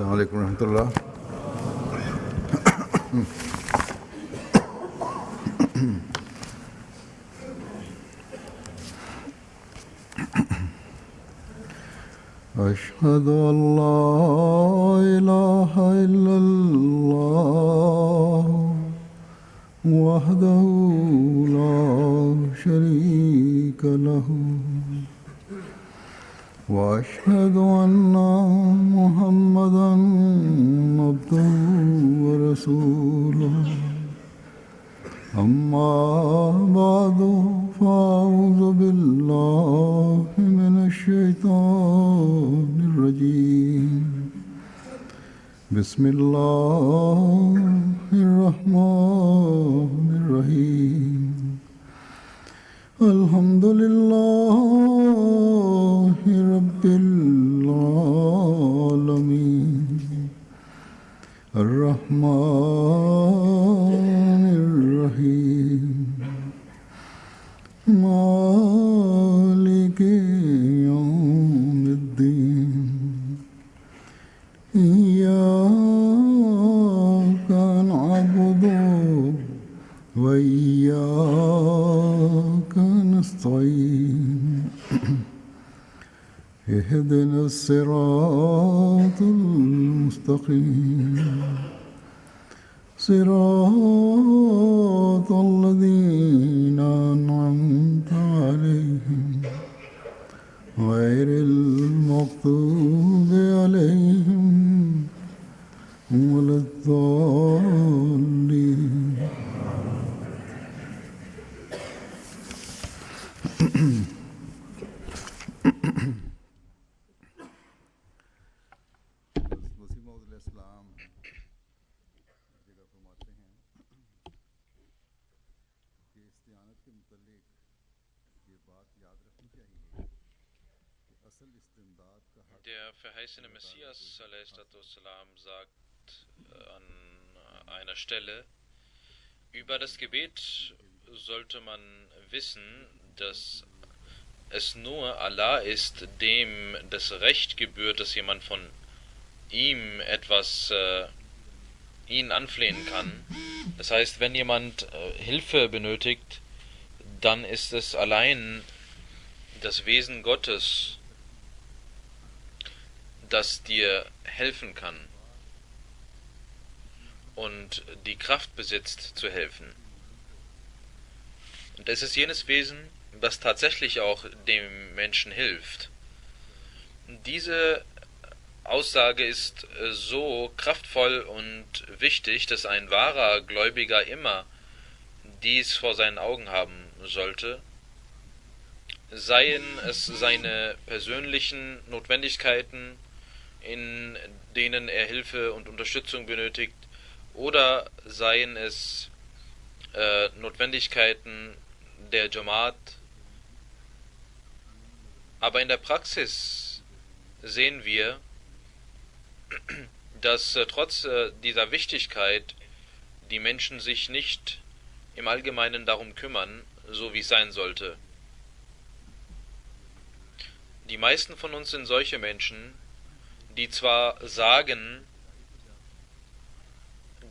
السلام عليكم ورحمة الله. أشهد أن لا إله إلا الله وحده لا شريك له وأشهد أن محمدًا عبده ورسوله أما بعد فأعوذ بالله من الشيطان الرجيم بسم الله الرحمن الرحيم الحمد لله رب العالمين الرحمن الرحيم مالك يوم الدين إياك نعبد وإياك نستعين اهدنا الصراط المستقيم صراط الذين أنعمت عليهم غير المغضوب عليهم ولا الضالين. Der verheißene Messias salam, sagt an einer Stelle, über das Gebet sollte man wissen, dass es nur Allah ist, dem das Recht gebührt, dass jemand von ihm etwas ihn anflehen kann. Das heißt, wenn jemand Hilfe benötigt, dann ist es allein das Wesen Gottes, das dir helfen kann und die Kraft besitzt, zu helfen. Und es ist jenes Wesen, das tatsächlich auch dem Menschen hilft. Diese Aussage ist so kraftvoll und wichtig, dass ein wahrer Gläubiger immer dies vor seinen Augen haben sollte, seien es seine persönlichen Notwendigkeiten, in denen er Hilfe und Unterstützung benötigt, oder seien es Notwendigkeiten der Jamaat. Aber in der Praxis sehen wir, dass trotz dieser Wichtigkeit die Menschen sich nicht im Allgemeinen darum kümmern, so wie es sein sollte. Die meisten von uns sind solche Menschen, die zwar sagen,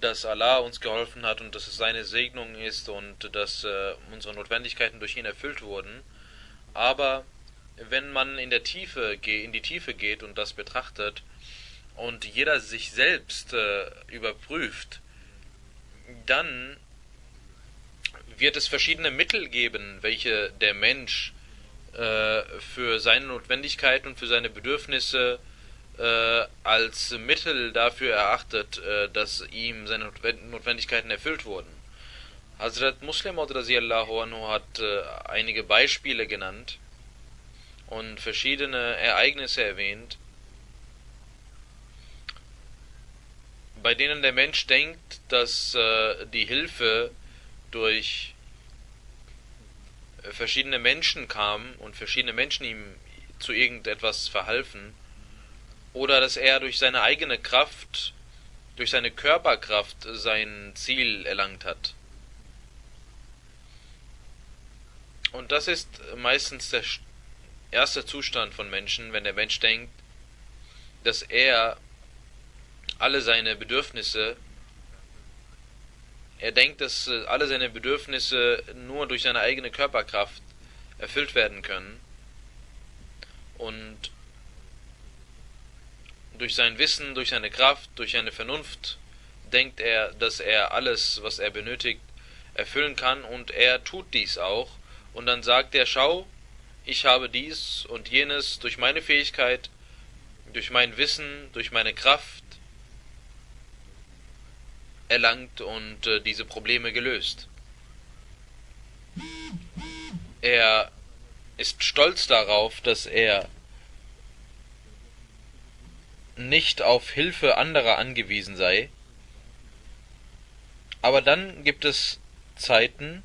dass Allah uns geholfen hat und dass es seine Segnung ist und dass unsere Notwendigkeiten durch ihn erfüllt wurden, aber wenn man in die Tiefe geht und das betrachtet und jeder sich selbst überprüft, dann wird es verschiedene Mittel geben, welche der Mensch für seine Notwendigkeiten und für seine Bedürfnisse als Mittel dafür erachtet, dass ihm seine Notwendigkeiten erfüllt wurden. Hazrat Muslim radhiyallahu anhu hat einige Beispiele genannt und verschiedene Ereignisse erwähnt, bei denen der Mensch denkt, dass die Hilfe durch verschiedene Menschen kam und verschiedene Menschen ihm zu irgendetwas verhalfen, oder dass er durch seine eigene Kraft, durch seine Körperkraft sein Ziel erlangt hat. Und das ist meistens der erste Zustand von Menschen, wenn der Mensch denkt, dass er alle seine Bedürfnisse, er denkt, dass alle seine Bedürfnisse nur durch seine eigene Körperkraft erfüllt werden können und durch sein Wissen, durch seine Kraft, durch seine Vernunft denkt er, dass er alles, was er benötigt, erfüllen kann und er tut dies auch und dann sagt er, schau, ich habe dies und jenes durch meine Fähigkeit, durch mein Wissen, durch meine Kraft erlangt und diese Probleme gelöst. Er ist stolz darauf, dass er nicht auf Hilfe anderer angewiesen sei, aber dann gibt es Zeiten,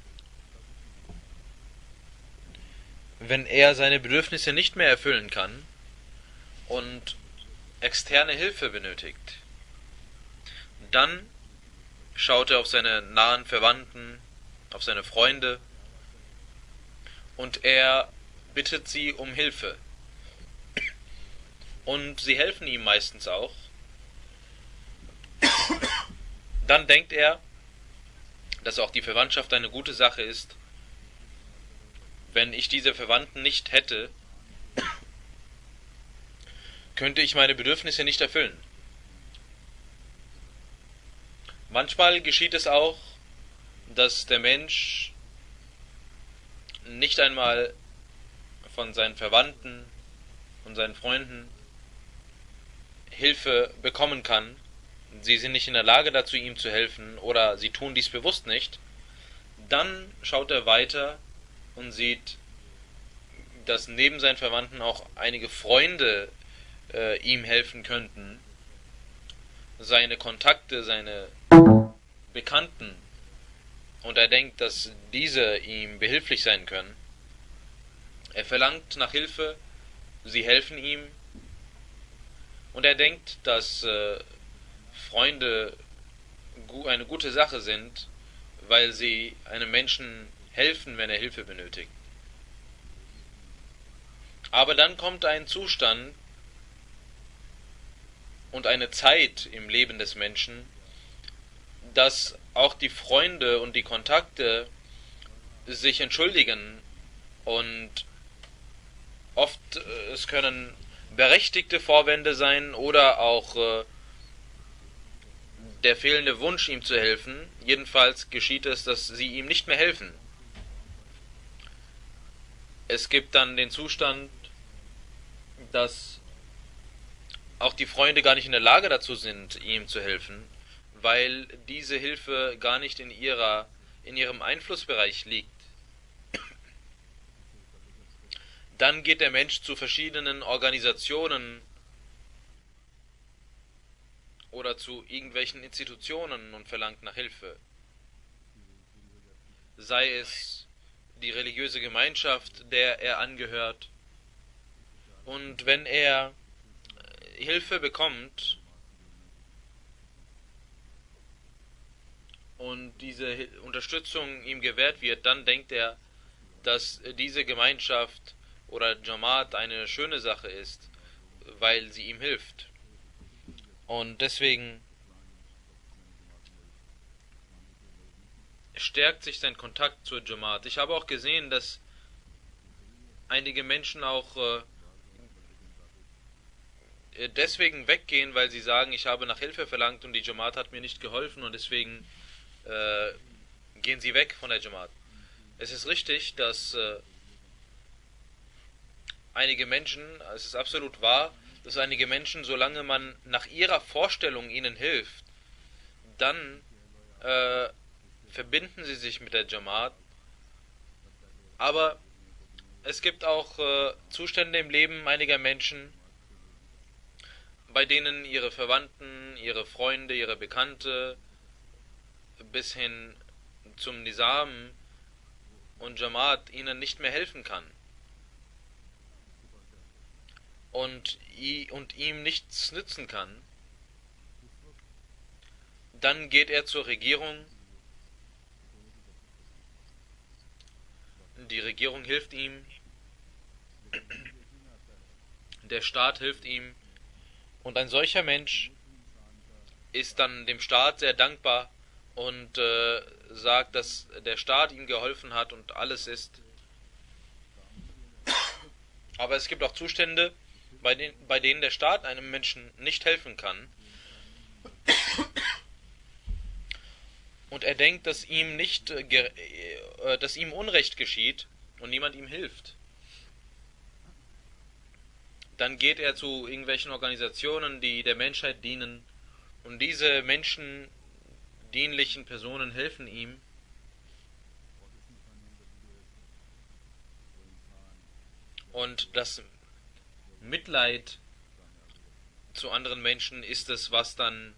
wenn er seine Bedürfnisse nicht mehr erfüllen kann und externe Hilfe benötigt. Dann schaut er auf seine nahen Verwandten, auf seine Freunde und er bittet sie um Hilfe. Und sie helfen ihm meistens auch. Dann denkt er, dass auch die Verwandtschaft eine gute Sache ist. Wenn ich diese Verwandten nicht hätte, könnte ich meine Bedürfnisse nicht erfüllen. Manchmal geschieht es auch, dass der Mensch nicht einmal von seinen Verwandten und seinen Freunden Hilfe bekommen kann. Sie sind nicht in der Lage dazu, ihm zu helfen oder sie tun dies bewusst nicht. Dann schaut er weiter und sieht, dass neben seinen Verwandten auch einige Freunde ihm helfen könnten. Seine Kontakte, seine Bekannten. Und er denkt, dass diese ihm behilflich sein können. Er verlangt nach Hilfe, sie helfen ihm. Und er denkt, dass Freunde eine gute Sache sind, weil sie einem Menschen helfen, wenn er Hilfe benötigt. Aber dann kommt ein Zustand und eine Zeit im Leben des Menschen, dass auch die Freunde und die Kontakte sich entschuldigen und oft es können berechtigte Vorwände sein oder auch der fehlende Wunsch, ihm zu helfen. Jedenfalls geschieht es, dass sie ihm nicht mehr helfen. Es gibt dann den Zustand, dass auch die Freunde gar nicht in der Lage dazu sind, ihm zu helfen, weil diese Hilfe gar nicht in ihrem Einflussbereich liegt. Dann geht der Mensch zu verschiedenen Organisationen oder zu irgendwelchen Institutionen und verlangt nach Hilfe. Sei es die religiöse Gemeinschaft, der er angehört. Und wenn er Hilfe bekommt und diese Unterstützung ihm gewährt wird, dann denkt er, dass diese Gemeinschaft oder Jamaat eine schöne Sache ist, weil sie ihm hilft. Und deswegen stärkt sich sein Kontakt zur Jamaat. Ich habe auch gesehen, dass einige Menschen auch deswegen weggehen, weil sie sagen, ich habe nach Hilfe verlangt und die Jamaat hat mir nicht geholfen und deswegen gehen sie weg von der Jamaat. Es ist richtig, dass einige Menschen, es ist absolut wahr, dass einige Menschen, solange man nach ihrer Vorstellung ihnen hilft, dann verbinden sie sich mit der Jamaat. Aber es gibt auch Zustände im Leben einiger Menschen, bei denen ihre Verwandten, ihre Freunde, ihre Bekannte bis hin zum Nizam und Jamaat ihnen nicht mehr helfen kann und ihm nichts nützen kann. Dann geht er zur Regierung. Die Regierung hilft ihm, der Staat hilft ihm und ein solcher Mensch ist dann dem Staat sehr dankbar und sagt, dass der Staat ihm geholfen hat und alles ist. Aber es gibt auch Zustände, bei denen der Staat einem Menschen nicht helfen kann und er denkt, dass ihm nicht, dass ihm Unrecht geschieht und niemand ihm hilft. Dann geht er zu irgendwelchen Organisationen, die der Menschheit dienen, und diese menschendienlichen Personen helfen ihm. Und das Mitleid zu anderen Menschen ist es, was dann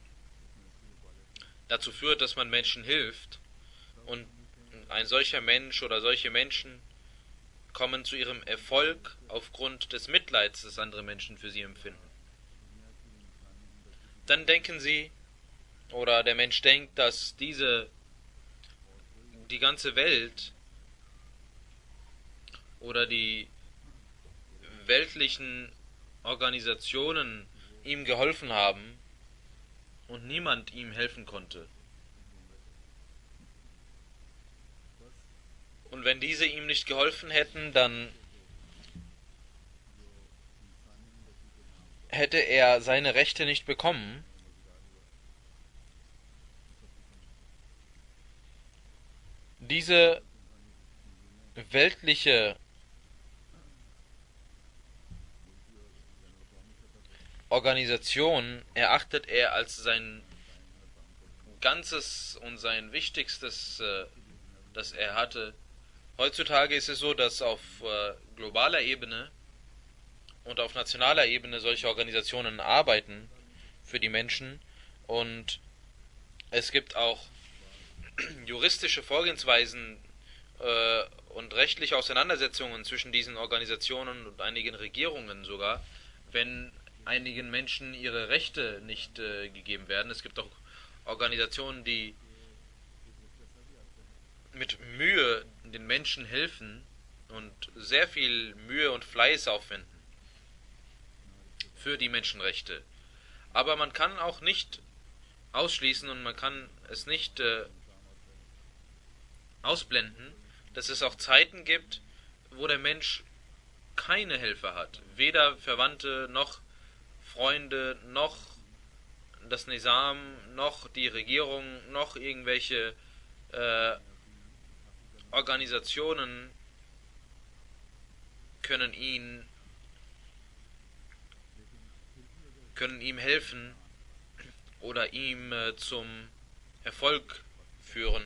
dazu führt, dass man Menschen hilft. Und ein solcher Mensch oder solche Menschen kommen zu ihrem Erfolg aufgrund des Mitleids, das andere Menschen für sie empfinden. Dann denken sie, oder der Mensch denkt, dass die ganze Welt oder die weltlichen Organisationen ihm geholfen haben und niemand ihm helfen konnte. Und wenn diese ihm nicht geholfen hätten, dann hätte er seine Rechte nicht bekommen. Diese weltliche Organisation erachtet er als sein ganzes und sein wichtigstes, das er hatte. Heutzutage ist es so, dass auf globaler Ebene und auf nationaler Ebene solche Organisationen arbeiten für die Menschen und es gibt auch juristische Vorgehensweisen und rechtliche Auseinandersetzungen zwischen diesen Organisationen und einigen Regierungen sogar, wenn einigen Menschen ihre Rechte nicht gegeben werden. Es gibt auch Organisationen, die mit Mühe den Menschen helfen und sehr viel Mühe und Fleiß aufwenden für die Menschenrechte. Aber man kann auch nicht ausschließen und man kann es nicht ausblenden, dass es auch Zeiten gibt, wo der Mensch keine Helfer hat. Weder Verwandte noch Freunde, noch das Nizam, noch die Regierung, noch irgendwelche Organisationen können ihm helfen oder ihm zum Erfolg führen.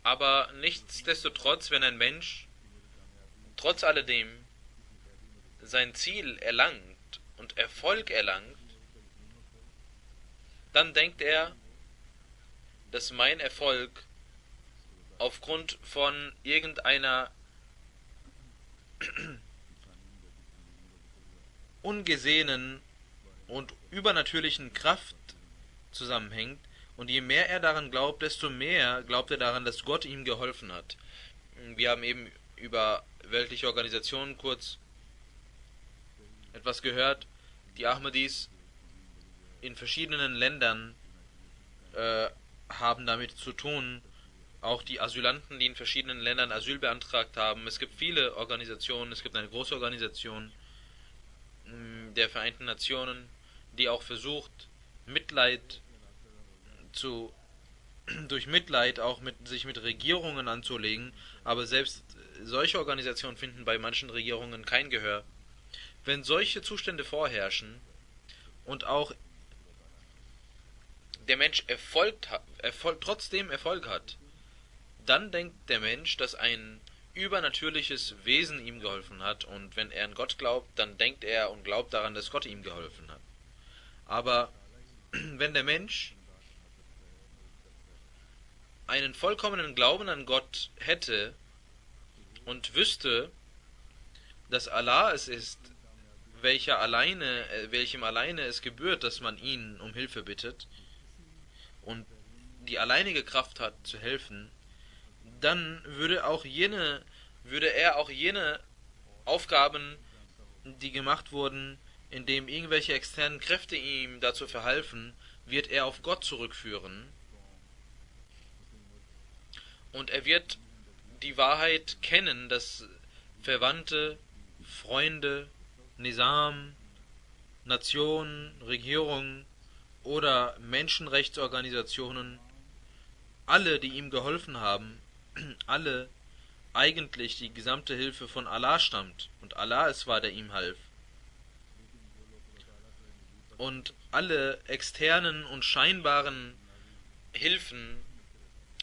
Aber nichtsdestotrotz, wenn ein Mensch trotz alledem sein Ziel erlangt und Erfolg erlangt, dann denkt er, dass mein Erfolg aufgrund von irgendeiner ungesehenen und übernatürlichen Kraft zusammenhängt, und je mehr er daran glaubt, desto mehr glaubt er daran, dass Gott ihm geholfen hat. Wir haben eben über weltliche Organisationen kurz etwas gehört. Die Ahmadis in verschiedenen Ländern haben damit zu tun, auch die Asylanten, die in verschiedenen Ländern Asyl beantragt haben. Es gibt viele Organisationen, es gibt eine große Organisation der Vereinten Nationen, die auch versucht, durch Mitleid auch sich mit Regierungen anzulegen, aber selbst solche Organisationen finden bei manchen Regierungen kein Gehör. Wenn solche Zustände vorherrschen und auch der Mensch trotzdem Erfolg hat, dann denkt der Mensch, dass ein übernatürliches Wesen ihm geholfen hat, und wenn er an Gott glaubt, dann denkt er und glaubt daran, dass Gott ihm geholfen hat. Aber wenn der Mensch einen vollkommenen Glauben an Gott hätte und wüsste, dass Allah es ist, welchem alleine es gebührt, dass man ihn um Hilfe bittet und die alleinige Kraft hat zu helfen, dann würde er auch jene Aufgaben, die gemacht wurden, indem irgendwelche externen Kräfte ihm dazu verhalfen, wird er auf Gott zurückführen und er wird die Wahrheit kennen, dass Verwandte, Freunde, Nizam, Nationen, Regierungen oder Menschenrechtsorganisationen, alle, die ihm geholfen haben, alle eigentlich die gesamte Hilfe von Allah stammt und Allah es war, der ihm half. Und alle externen und scheinbaren Hilfen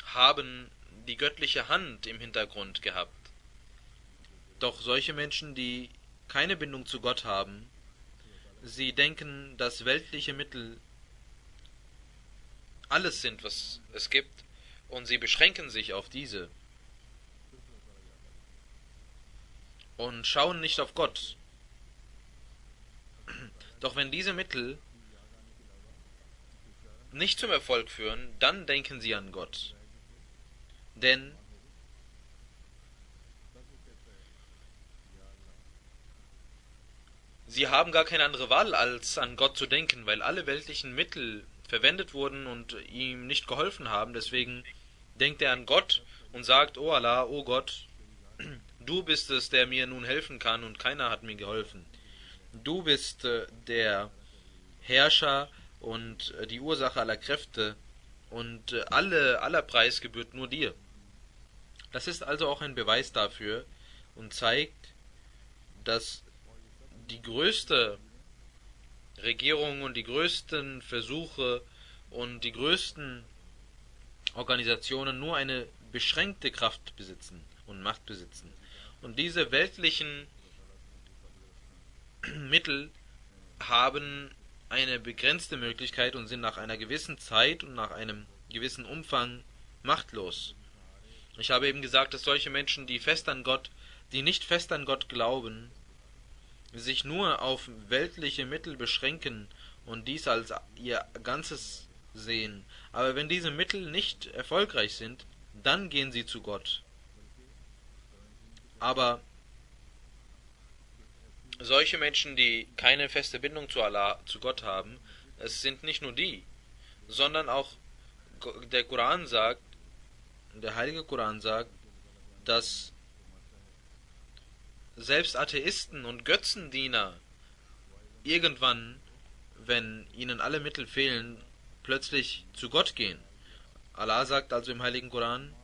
haben die göttliche Hand im Hintergrund gehabt. Doch solche Menschen, die keine Bindung zu Gott haben, sie denken, dass weltliche Mittel alles sind, was es gibt, und sie beschränken sich auf diese und schauen nicht auf Gott. Doch wenn diese Mittel nicht zum Erfolg führen, dann denken sie an Gott. Denn sie haben gar keine andere Wahl, als an Gott zu denken, weil alle weltlichen Mittel verwendet wurden und ihm nicht geholfen haben. Deswegen denkt er an Gott und sagt, oh Allah, oh Gott, du bist es, der mir nun helfen kann und keiner hat mir geholfen. Du bist der Herrscher und die Ursache aller Kräfte und aller Preis gebührt nur dir. Das ist also auch ein Beweis dafür und zeigt, dass die größte Regierung und die größten Versuche und die größten Organisationen nur eine beschränkte Kraft besitzen und Macht besitzen. Und diese weltlichen Mittel haben eine begrenzte Möglichkeit und sind nach einer gewissen Zeit und nach einem gewissen Umfang machtlos. Ich habe eben gesagt, dass solche Menschen, die nicht fest an Gott glauben, sich nur auf weltliche Mittel beschränken und dies als ihr Ganzes sehen. Aber wenn diese Mittel nicht erfolgreich sind, dann gehen sie zu Gott. Aber solche Menschen, die keine feste Bindung zu Allah, zu Gott haben, es sind nicht nur die, sondern auch der Koran sagt, der heilige Koran sagt, dass selbst Atheisten und Götzendiener irgendwann, wenn ihnen alle Mittel fehlen, plötzlich zu Gott gehen. Allah sagt also im heiligen Koran,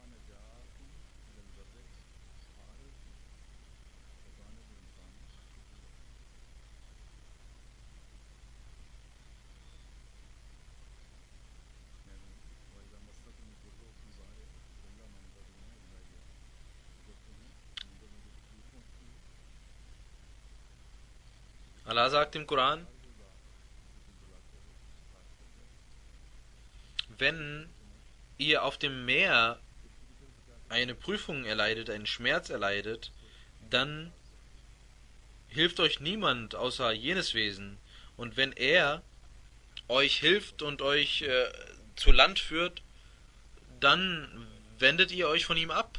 Allah sagt im Koran, wenn ihr auf dem Meer eine Prüfung erleidet, einen Schmerz erleidet, dann hilft euch niemand außer jenes Wesen. Und wenn er euch hilft und euch zu Land führt, dann wendet ihr euch von ihm ab.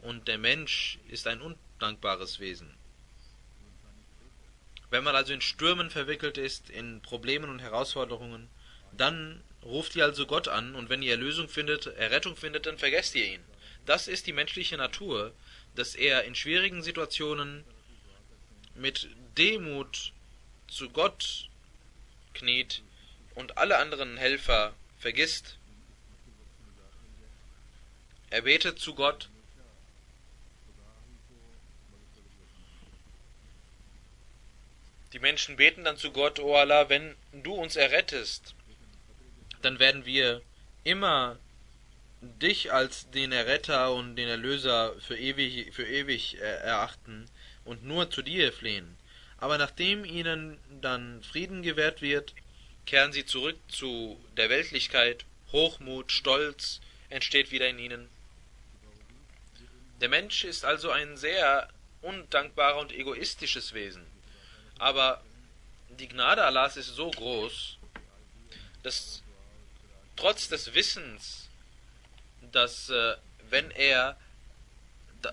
Und der Mensch ist ein undankbares Wesen. Wenn man also in Stürmen verwickelt ist, in Problemen und Herausforderungen, dann ruft ihr also Gott an und wenn ihr Erlösung findet, Errettung findet, dann vergesst ihr ihn. Das ist die menschliche Natur, dass er in schwierigen Situationen mit Demut zu Gott kniet und alle anderen Helfer vergisst. Er betet zu Gott. Die Menschen beten dann zu Gott, O Allah, wenn du uns errettest, dann werden wir immer dich als den Erretter und den Erlöser für ewig erachten und nur zu dir flehen. Aber nachdem ihnen dann Frieden gewährt wird, kehren sie zurück zu der Weltlichkeit, Hochmut, Stolz entsteht wieder in ihnen. Der Mensch ist also ein sehr undankbarer und egoistisches Wesen. Aber die Gnade Allahs ist so groß, dass trotz des Wissens, dass wenn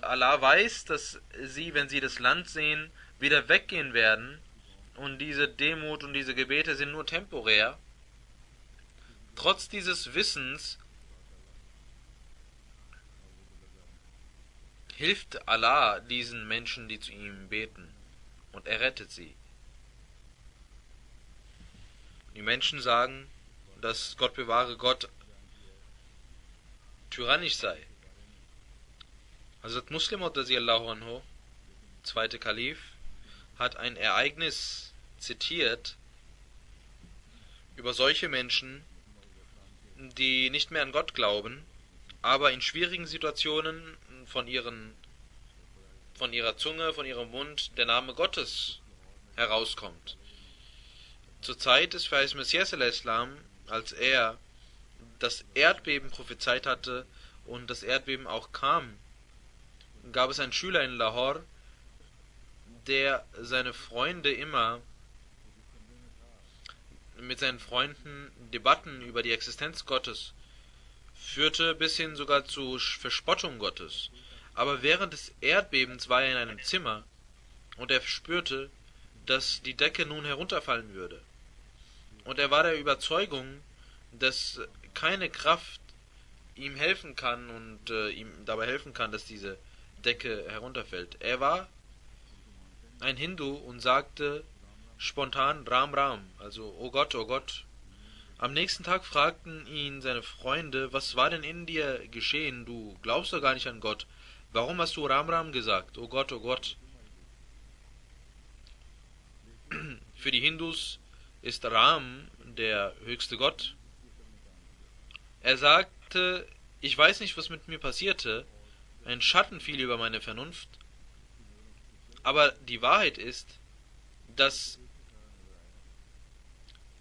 Allah weiß, dass sie, wenn sie das Land sehen, wieder weggehen werden und diese Demut und diese Gebete sind nur temporär. Trotz dieses Wissens hilft Allah diesen Menschen, die zu ihm beten, und er rettet sie. Die Menschen sagen, dass Gott bewahre Gott tyrannisch sei. Hazrat Muslim anhu, zweite Kalif, hat ein Ereignis zitiert über solche Menschen, die nicht mehr an Gott glauben, aber in schwierigen Situationen von ihrer Zunge, von ihrem Mund der Name Gottes herauskommt. Zur Zeit des Verheißten Messias al-Islam, als er das Erdbeben prophezeit hatte und das Erdbeben auch kam, gab es einen Schüler in Lahore, der seine Freunde immer mit seinen Freunden Debatten über die Existenz Gottes führte, bis hin sogar zu Verspottung Gottes. Aber während des Erdbebens war er in einem Zimmer und er spürte, dass die Decke nun herunterfallen würde. Und er war der Überzeugung, dass keine Kraft ihm helfen kann und ihm dabei helfen kann, dass diese Decke herunterfällt. Er war ein Hindu und sagte spontan Ram Ram, also oh Gott, oh Gott. Am nächsten Tag fragten ihn seine Freunde, was war denn in dir geschehen? Du glaubst doch gar nicht an Gott. Warum hast du Ram Ram gesagt? Oh Gott, oh Gott. Für die Hindus ist Ram der höchste Gott. Er sagte, ich weiß nicht, was mit mir passierte. Ein Schatten fiel über meine Vernunft. Aber die Wahrheit ist, dass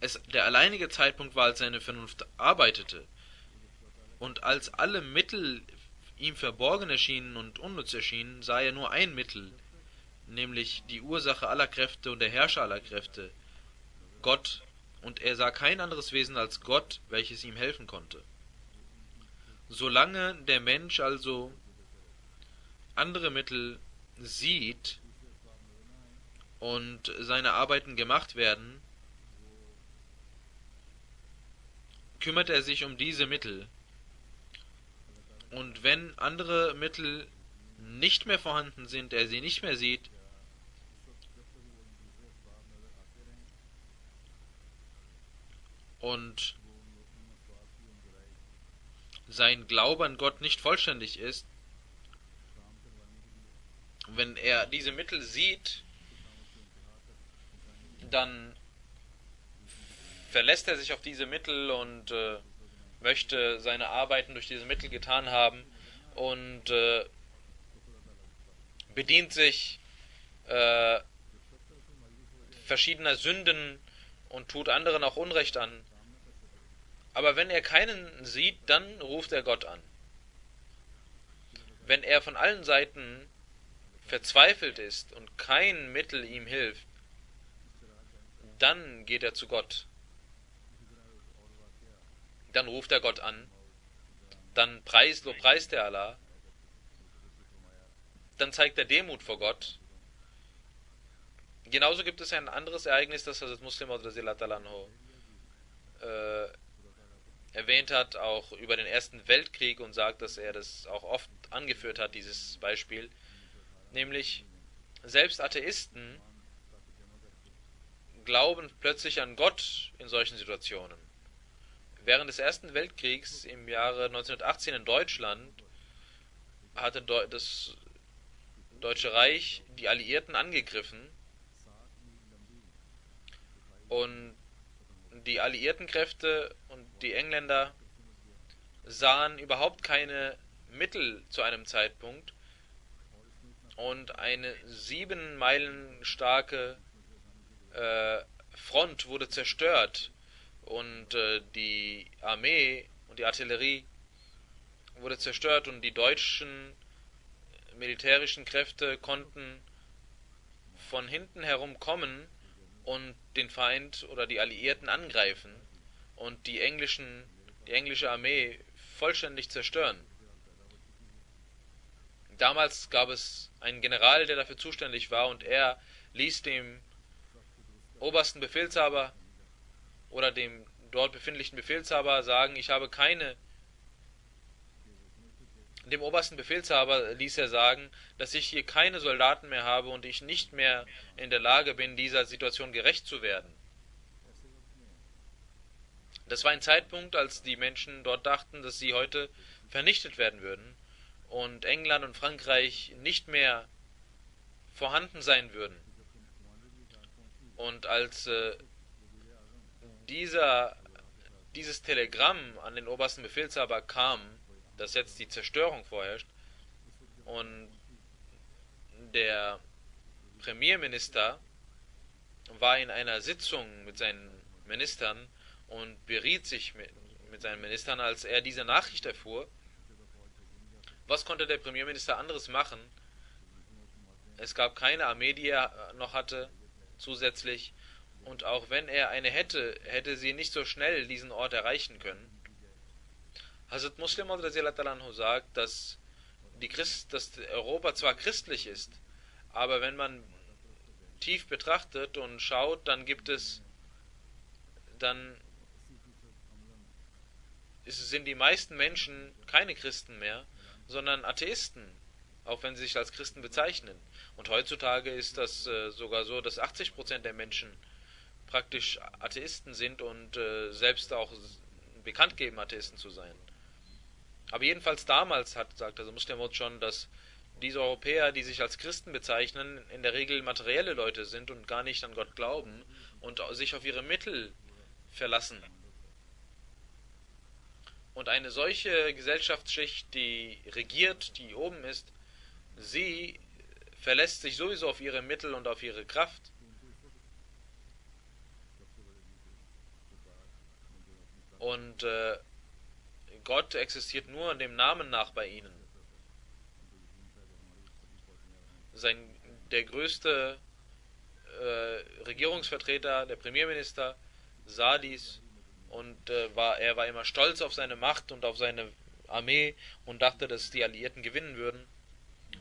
es der alleinige Zeitpunkt war, als seine Vernunft arbeitete. Und als alle Mittel ihm verborgen erschienen und unnütz erschienen, sah er nur ein Mittel, nämlich die Ursache aller Kräfte und der Herrscher aller Kräfte, Gott, und er sah kein anderes Wesen als Gott, welches ihm helfen konnte. Solange der Mensch also andere Mittel sieht und seine Arbeiten gemacht werden, kümmert er sich um diese Mittel. Und wenn andere Mittel nicht mehr vorhanden sind, er sie nicht mehr sieht, und sein Glaube an Gott nicht vollständig ist, wenn er diese Mittel sieht, dann verlässt er sich auf diese Mittel und möchte seine Arbeiten durch diese Mittel getan haben und bedient sich verschiedener Sünden und tut anderen auch Unrecht an. Aber wenn er keinen sieht, dann ruft er Gott an. Wenn er von allen Seiten verzweifelt ist und kein Mittel ihm hilft, dann geht er zu Gott. Dann ruft er Gott an. Dann lobpreist er Allah. Dann zeigt er Demut vor Gott. Genauso gibt es ein anderes Ereignis, das Hazrat Muslim erwähnt hat, auch über den Ersten Weltkrieg, und sagt, dass er das auch oft angeführt hat, dieses Beispiel. Nämlich, selbst Atheisten glauben plötzlich an Gott in solchen Situationen. Während des Ersten Weltkriegs im Jahre 1918 in Deutschland hatte das Deutsche Reich die Alliierten angegriffen, und die alliierten Kräfte und die Engländer sahen überhaupt keine Mittel zu einem Zeitpunkt, und eine 7 Meilen starke Front wurde zerstört, und die Armee und die Artillerie wurde zerstört, und die deutschen militärischen Kräfte konnten von hinten herum kommen und den Feind oder die Alliierten angreifen und die englische Armee vollständig zerstören. Damals gab es einen General, der dafür zuständig war, und er ließ dem obersten Befehlshaber oder dem dort befindlichen Befehlshaber sagen, ich habe keine. Dem obersten Befehlshaber ließ er sagen, dass ich hier keine Soldaten mehr habe und ich nicht mehr in der Lage bin, dieser Situation gerecht zu werden. Das war ein Zeitpunkt, als die Menschen dort dachten, dass sie heute vernichtet werden würden und England und Frankreich nicht mehr vorhanden sein würden. Und als dieses Telegramm an den obersten Befehlshaber kam, dass jetzt die Zerstörung vorherrscht, und der Premierminister war in einer Sitzung mit seinen Ministern und beriet sich mit seinen Ministern, als er diese Nachricht erfuhr. Was konnte der Premierminister anderes machen? Es gab keine Armee, die er noch hatte, zusätzlich. Und auch wenn er eine hätte, hätte sie nicht so schnell diesen Ort erreichen können. Hazrat Muslim Maud sagt, dass Europa zwar christlich ist, aber wenn man tief betrachtet und schaut, dann sind die meisten Menschen keine Christen mehr, sondern Atheisten, auch wenn sie sich als Christen bezeichnen. Und heutzutage ist das sogar so, dass 80% der Menschen praktisch Atheisten sind und selbst auch bekannt geben, Atheisten zu sein. Aber jedenfalls damals sagt also Muslim Maud schon, dass diese Europäer, die sich als Christen bezeichnen, in der Regel materielle Leute sind und gar nicht an Gott glauben und sich auf ihre Mittel verlassen. Und eine solche Gesellschaftsschicht, die regiert, die oben ist, sie verlässt sich sowieso auf ihre Mittel und auf ihre Kraft. Und Gott existiert nur dem Namen nach bei ihnen. Der größte Regierungsvertreter, der Premierminister, sah dies und er war immer stolz auf seine Macht und auf seine Armee und dachte, dass die Alliierten gewinnen würden.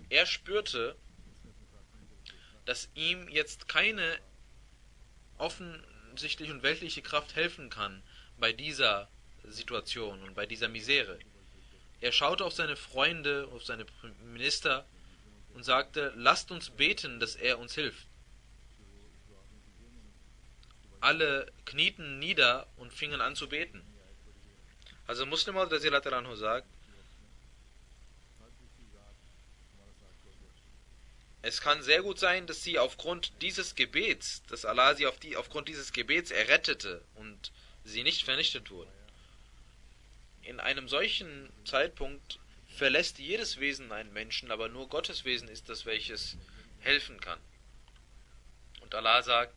Er spürte, dass ihm jetzt keine offensichtliche und weltliche Kraft helfen kann bei dieser Situation und bei dieser Misere. Er schaute auf seine Freunde, auf seine Minister und sagte, lasst uns beten, dass er uns hilft. Alle knieten nieder und fingen an zu beten. Also Muslim Maud sagt, es kann sehr gut sein, dass sie aufgrund dieses Gebets, dass Allah sie aufgrund dieses Gebets errettete und sie nicht vernichtet wurden. In einem solchen Zeitpunkt verlässt jedes Wesen einen Menschen, aber nur Gottes Wesen ist das, welches helfen kann. Und Allah sagt,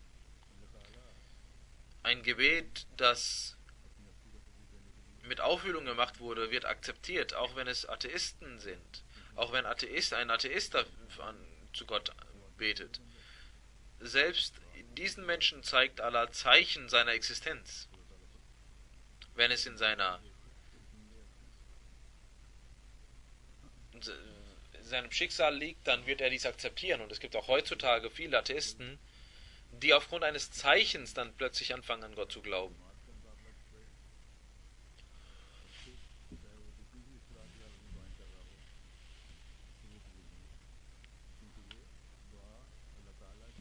ein Gebet, das mit Auffüllung gemacht wurde, wird akzeptiert, auch wenn es Atheisten sind. Auch wenn ein Atheist zu Gott betet. Selbst diesen Menschen zeigt Allah Zeichen seiner Existenz. Wenn es in seinem Schicksal liegt, dann wird er dies akzeptieren. Und es gibt auch heutzutage viele Atheisten, die aufgrund eines Zeichens dann plötzlich anfangen, an Gott zu glauben.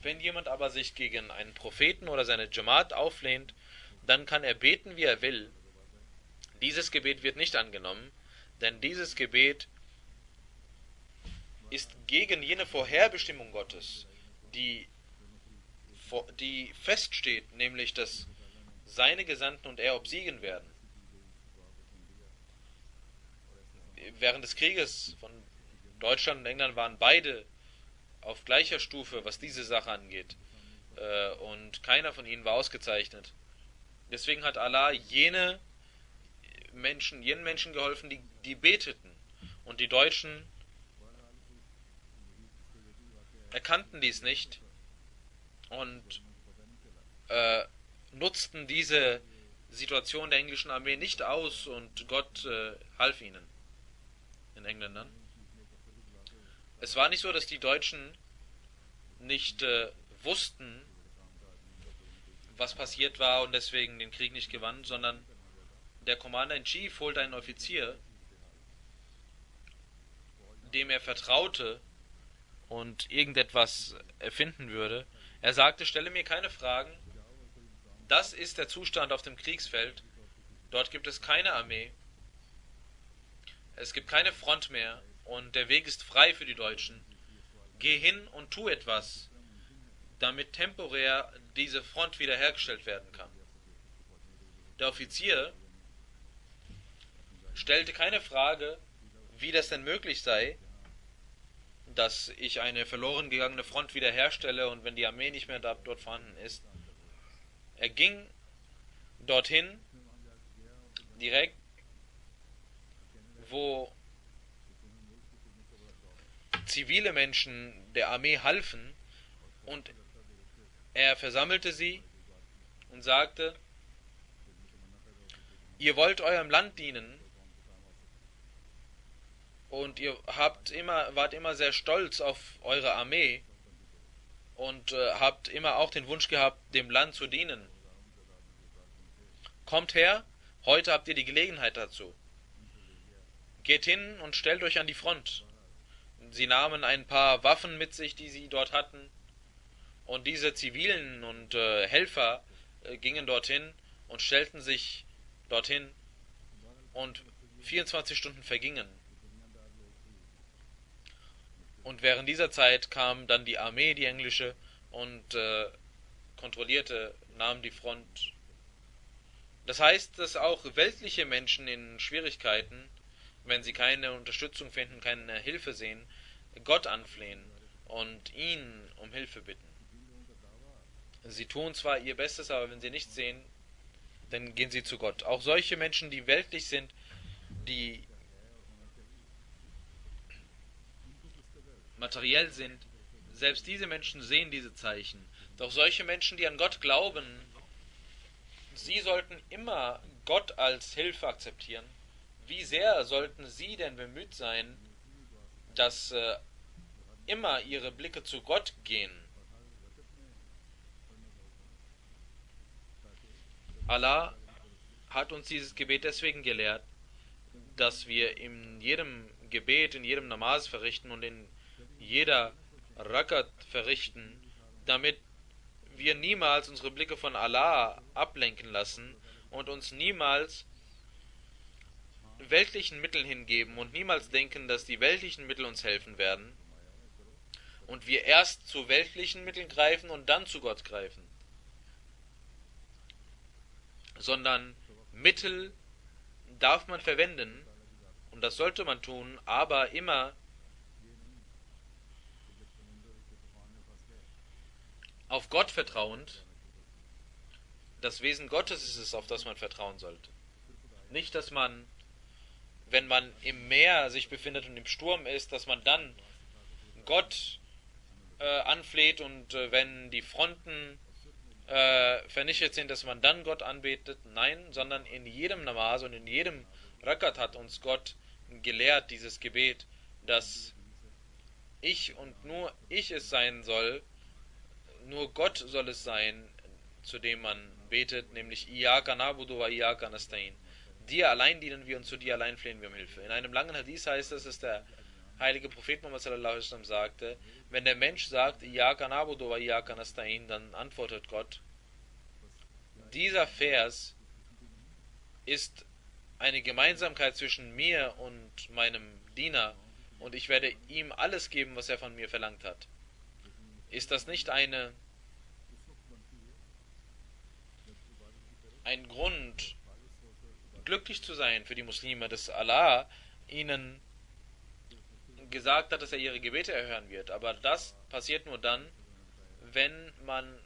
Wenn jemand aber sich gegen einen Propheten oder seine Jamaat auflehnt, dann kann er beten, wie er will. Dieses Gebet wird nicht angenommen, denn dieses Gebet ist gegen jene Vorherbestimmung Gottes, die feststeht, nämlich, dass seine Gesandten und er obsiegen werden. Während des Krieges von Deutschland und England waren beide auf gleicher Stufe, was diese Sache angeht. Und keiner von ihnen war ausgezeichnet. Deswegen hat Allah jenen Menschen geholfen, die beteten. Und die Deutschen erkannten dies nicht und nutzten diese Situation der englischen Armee nicht aus und Gott half ihnen, den Engländern. Es war nicht so, dass die Deutschen nicht wussten, was passiert war und deswegen den Krieg nicht gewann, sondern der Commander-in-Chief holt einen Offizier, dem er vertraute und irgendetwas erfinden würde. Er sagte, stelle mir keine Fragen, das ist der Zustand auf dem Kriegsfeld, dort gibt es keine Armee, es gibt keine Front mehr und der Weg ist frei für die Deutschen. Geh hin und tu etwas, damit temporär diese Front wiederhergestellt werden kann. Der Offizier stellte keine Frage, wie das denn möglich sei, dass ich eine verloren gegangene Front wiederherstelle und wenn die Armee nicht mehr dort vorhanden ist. Er ging dorthin, direkt, wo zivile Menschen der Armee halfen, und er versammelte sie und sagte, ihr wollt eurem Land dienen und ihr wart immer sehr stolz auf eure Armee und habt immer auch den Wunsch gehabt, dem Land zu dienen. Kommt her, heute habt ihr die Gelegenheit dazu. Geht hin und stellt euch an die Front. Sie nahmen ein paar Waffen mit sich, die sie dort hatten, und diese Zivilen und Helfer gingen dorthin und stellten sich dorhin, und 24 Stunden vergingen. Und während dieser Zeit kam dann die Armee, die englische, und nahm die Front. Das heißt, dass auch weltliche Menschen in Schwierigkeiten, wenn sie keine Unterstützung finden, keine Hilfe sehen, Gott anflehen und ihn um Hilfe bitten. Sie tun zwar ihr Bestes, aber wenn sie nichts sehen, dann gehen sie zu Gott. Auch solche Menschen, die weltlich sind, die materiell sind, selbst diese Menschen sehen diese Zeichen. Doch solche Menschen, die an Gott glauben, sie sollten immer Gott als Hilfe akzeptieren. Wie sehr sollten sie denn bemüht sein, dass immer ihre Blicke zu Gott gehen? Allah hat uns dieses Gebet deswegen gelehrt, dass wir in jedem Gebet, in jedem Namaz verrichten und in jeder Rakat verrichten, damit wir niemals unsere Blicke von Allah ablenken lassen und uns niemals weltlichen Mitteln hingeben und niemals denken, dass die weltlichen Mittel uns helfen werden und wir erst zu weltlichen Mitteln greifen und dann zu Gott greifen, sondern Mittel darf man verwenden und das sollte man tun, aber immer auf Gott vertrauend. Das Wesen Gottes ist es, auf das man vertrauen sollte. Nicht, dass man, wenn man im Meer sich befindet und im Sturm ist, dass man dann Gott anfleht und wenn die Fronten vernichtet sind, dass man dann Gott anbetet. Nein, sondern in jedem Namaz und in jedem Rakat hat uns Gott gelehrt, dieses Gebet, dass ich und nur ich es sein soll, nur Gott soll es sein, zu dem man betet, nämlich Iyaka na'budu wa Iyaka nasta'in. Dir allein dienen wir und zu dir allein flehen wir um Hilfe. In einem langen Hadith heißt es, dass der heilige Prophet Muhammad sallallahu alaihi wasallam sagte, wenn der Mensch sagt Iyaka na'budu wa Iyaka nasta'in, dann antwortet Gott. Dieser Vers ist eine Gemeinsamkeit zwischen mir und meinem Diener und ich werde ihm alles geben, was er von mir verlangt hat. Ist das nicht ein Grund, glücklich zu sein für die Muslime, dass Allah ihnen gesagt hat, dass er ihre Gebete erhören wird? Aber das passiert nur dann, wenn man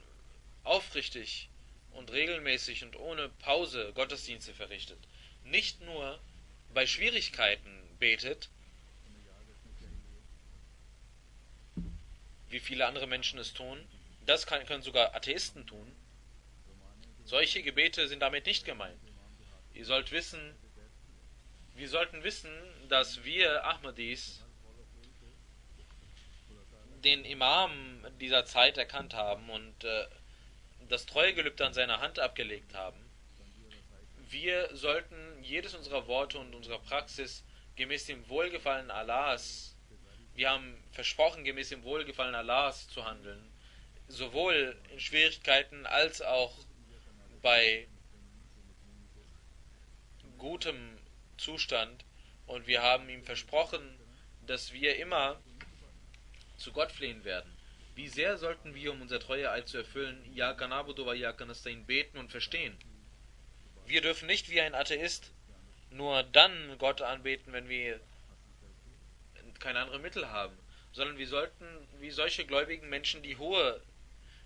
aufrichtig und regelmäßig und ohne Pause Gottesdienste verrichtet. Nicht nur bei Schwierigkeiten betet, wie viele andere Menschen es tun. Das können sogar Atheisten tun. Solche Gebete sind damit nicht gemeint. Wir sollten wissen, dass wir Ahmadis den Imam dieser Zeit erkannt haben und das Treuegelübde an seiner Hand abgelegt haben. Wir sollten jedes unserer Worte und unserer Praxis gemäß dem Wohlgefallen Allahs, wir haben versprochen, gemäß dem Wohlgefallen Allahs zu handeln, sowohl in Schwierigkeiten als auch bei gutem Zustand, und wir haben ihm versprochen, dass wir immer zu Gott flehen werden. Wie sehr sollten wir, um unser Treueeid zu erfüllen, Iyyaka na'budu wa iyyaka nasta'in beten und verstehen? Wir dürfen nicht wie ein Atheist nur dann Gott anbeten, wenn wir keine anderen Mittel haben, sondern wir sollten wie solche gläubigen Menschen, die hohe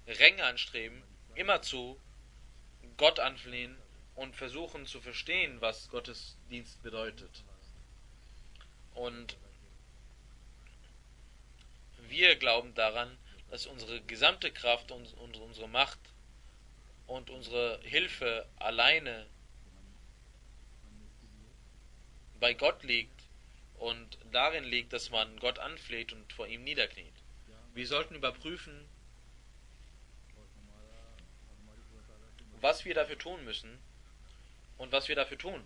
Ränge anstreben, immerzu Gott anflehen und versuchen zu verstehen, was Gottesdienst bedeutet. Und wir glauben daran, dass unsere gesamte Kraft und unsere Macht und unsere Hilfe alleine bei Gott liegt und darin liegt, dass man Gott anfleht und vor ihm niederkniet. Wir sollten überprüfen, was wir dafür tun müssen und was wir dafür tun.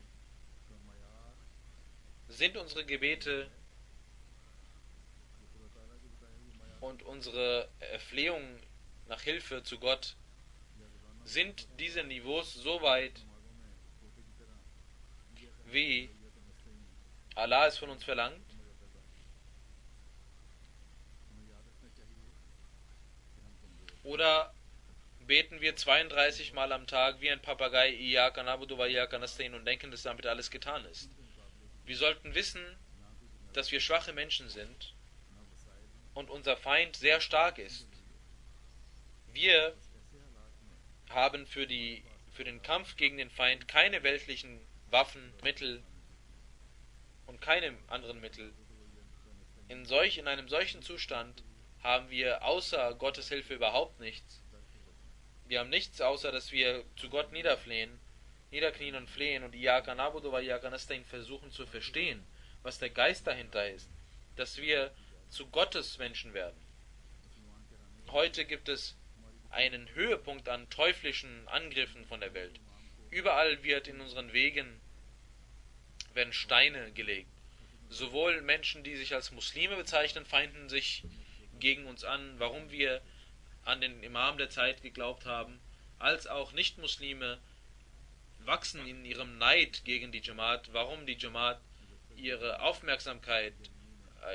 Sind unsere Gebete und unsere Erflehung nach Hilfe zu Gott, sind diese Niveaus so weit, wie Allah es von uns verlangt? Oder beten wir 32 Mal am Tag wie ein Papagei Iyyaka na'budu wa iyyaka nasta'in und denken, dass damit alles getan ist? Wir sollten wissen, dass wir schwache Menschen sind und unser Feind sehr stark ist. Wir haben für den Kampf gegen den Feind keine weltlichen Waffen, Mittel und keine anderen Mittel. In einem solchen Zustand haben wir außer Gottes Hilfe überhaupt nichts. Wir haben nichts, außer dass wir zu Gott niederknien und flehen und Iyyaka na'budu wa iyyaka nasta'in versuchen zu verstehen, was der Geist dahinter ist, dass wir zu Gottes Menschen werden. Heute gibt es einen Höhepunkt an teuflischen Angriffen von der Welt. Überall in unseren Wegen werden Steine gelegt. Sowohl Menschen, die sich als Muslime bezeichnen, feinden sich gegen uns an, warum wir an den Imam der Zeit geglaubt haben, als auch Nicht-Muslime wachsen in ihrem Neid gegen die Jamaat, warum die Jamaat ihre Aufmerksamkeit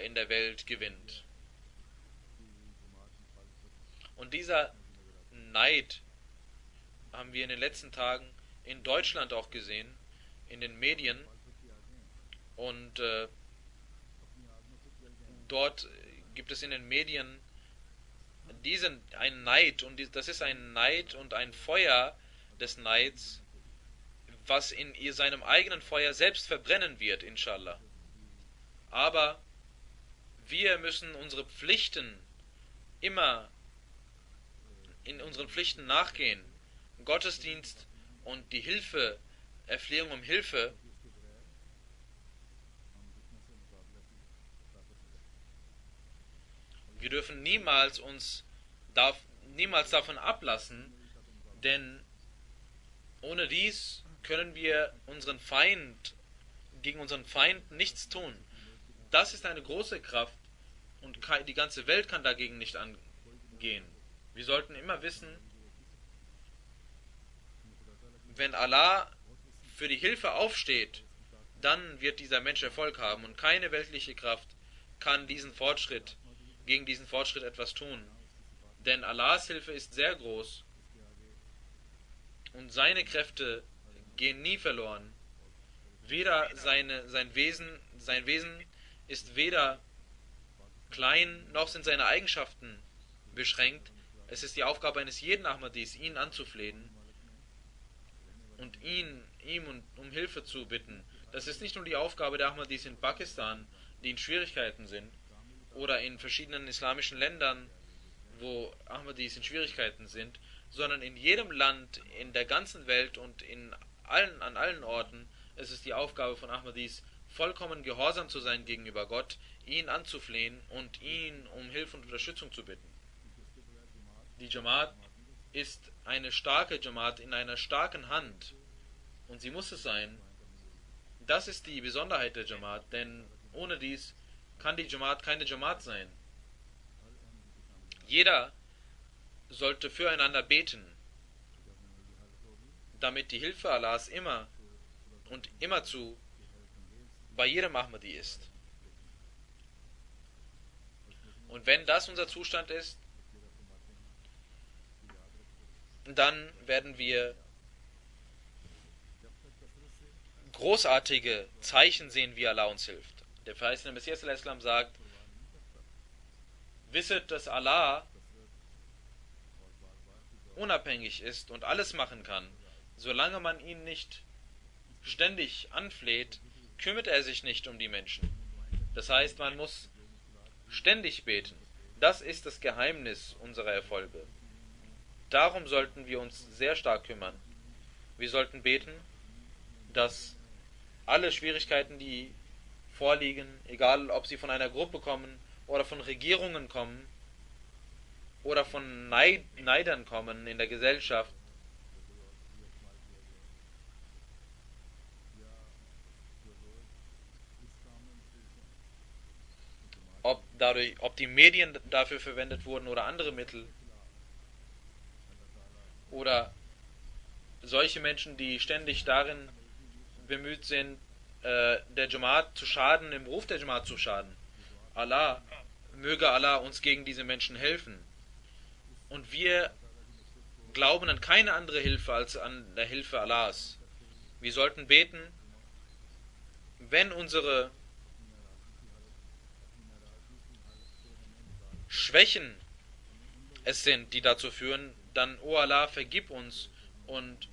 in der Welt gewinnt. Und dieser Neid haben wir in den letzten Tagen in Deutschland auch gesehen, in den Medien, und dort gibt es in den Medien einen Neid, und das ist ein Neid und ein Feuer des Neids, was in seinem eigenen Feuer selbst verbrennen wird, inshallah. Aber wir müssen unsere Pflichten immer in unseren Pflichten nachgehen. Gottesdienst und die Erflehung um Hilfe, wir dürfen niemals davon ablassen, denn ohne dies können wir gegen unseren Feind nichts tun. Das ist eine große Kraft und die ganze Welt kann dagegen nicht angehen. Wir sollten immer wissen, wenn Allah für die Hilfe aufsteht, dann wird dieser Mensch Erfolg haben und keine weltliche Kraft kann gegen diesen Fortschritt etwas tun. Denn Allahs Hilfe ist sehr groß und seine Kräfte gehen nie verloren. Sein Wesen ist weder klein noch sind seine Eigenschaften beschränkt. Es ist die Aufgabe eines jeden Ahmadis, ihn anzuflehen und ihm um Hilfe zu bitten. Das ist nicht nur die Aufgabe der Ahmadis in Pakistan, die in Schwierigkeiten sind, oder in verschiedenen islamischen Ländern, wo Ahmadis in Schwierigkeiten sind, sondern in jedem Land, in der ganzen Welt und an allen Orten. Es ist die Aufgabe von Ahmadis, vollkommen gehorsam zu sein gegenüber Gott, ihn anzuflehen und ihn um Hilfe und Unterstützung zu bitten. Die Jamaat ist eine starke Jamaat in einer starken Hand. Und sie muss es sein. Das ist die Besonderheit der Jamaat, denn ohne dies kann die Jamaat keine Jamaat sein. Jeder sollte füreinander beten, damit die Hilfe Allahs immer und immerzu bei jedem Ahmadi ist. Und wenn das unser Zustand ist, dann werden wir großartige Zeichen sehen, wie Allah uns hilft. Der verheißene Messias al-Islam sagt, wisset, dass Allah unabhängig ist und alles machen kann. Solange man ihn nicht ständig anfleht, kümmert er sich nicht um die Menschen. Das heißt, man muss ständig beten. Das ist das Geheimnis unserer Erfolge. Darum sollten wir uns sehr stark kümmern. Wir sollten beten, dass alle Schwierigkeiten, die vorliegen, egal ob sie von einer Gruppe kommen oder von Regierungen kommen oder von Neidern kommen in der Gesellschaft, ob die Medien dafür verwendet wurden oder andere Mittel, oder solche Menschen, die ständig darin bemüht sind, der Jamaat zu schaden, im Ruf der Jamaat zu schaden. Möge Allah uns gegen diese Menschen helfen. Und wir glauben an keine andere Hilfe als an der Hilfe Allahs. Wir sollten beten, wenn unsere Schwächen es sind, die dazu führen, dann, O Allah, vergib uns und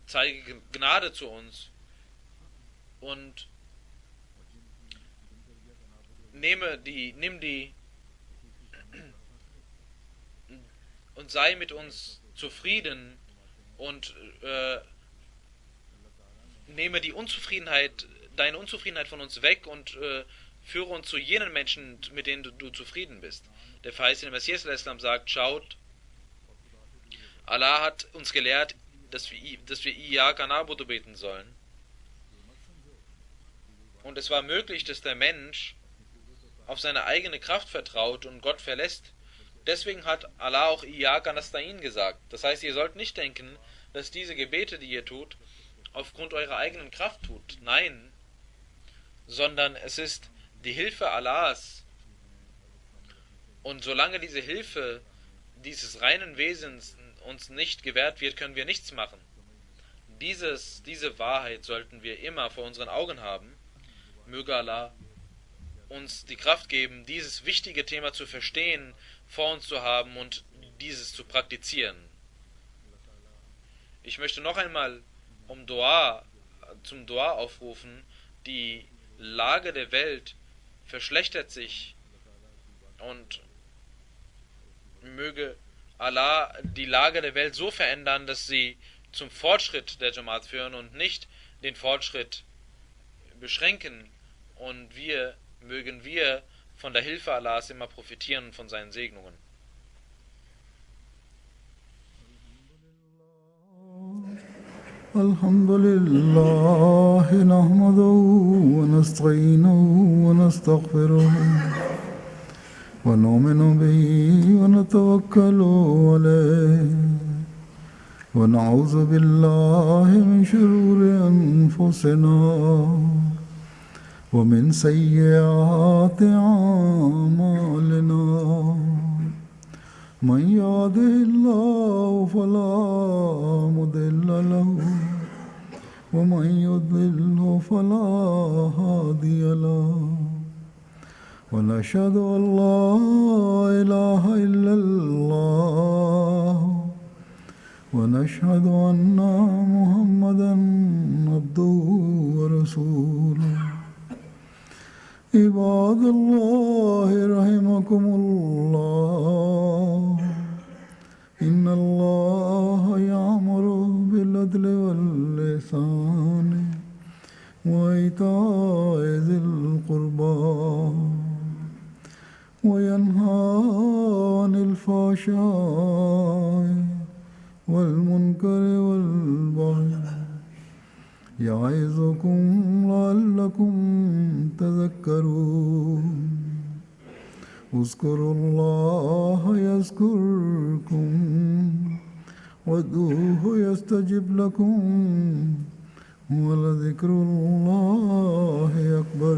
zeige Gnade zu uns und nimm die und sei mit uns zufrieden und nehme deine Unzufriedenheit von uns weg und führe uns zu jenen Menschen, mit denen du zufrieden bist. Der verheißene Messias al-Islam sagt, schaut, Allah hat uns gelehrt, dass wir Iyaka na'budu beten sollen. Und es war möglich, dass der Mensch auf seine eigene Kraft vertraut und Gott verlässt. Deswegen hat Allah auch Iyaka nasta'in gesagt. Das heißt, ihr sollt nicht denken, dass diese Gebete, die ihr tut, aufgrund eurer eigenen Kraft tut. Nein, sondern es ist die Hilfe Allahs. Und solange diese Hilfe dieses reinen Wesens uns nicht gewährt wird, können wir nichts machen. Diese Wahrheit sollten wir immer vor unseren Augen haben. Möge Allah uns die Kraft geben, dieses wichtige Thema zu verstehen, vor uns zu haben und dieses zu praktizieren. Ich möchte noch einmal zum Dua aufrufen. Die Lage der Welt verschlechtert sich und möge Allah die Lage der Welt so verändern, dass sie zum Fortschritt der Jamaat führen und nicht den Fortschritt beschränken, und mögen wir von der Hilfe Allahs immer profitieren und von seinen Segnungen. Alhamdulillah nahmaduhu wa nasta'inuhu wa nastaghfiruh wa nu'minu bihi wa natawakkalu alayhi wa na'udhu billahi min shururi anfusina ومن سيئات أعمالنا من يهده الله فلا مضل له ومن يضلل فلا هادي له ونشهد أن لا إله إلا الله ونشهد أن محمدا عبده ورسوله عباد الله رحمكم الله إن الله يأمر بالعدل والإحسان وإيتاء ذي القربى وينهى عن الفحشاء والمنكر والبغي يعظكم لعلكم تذكرون اذكروا الله يذكركم وادعوه يستجب لكم ولذكر الله أكبر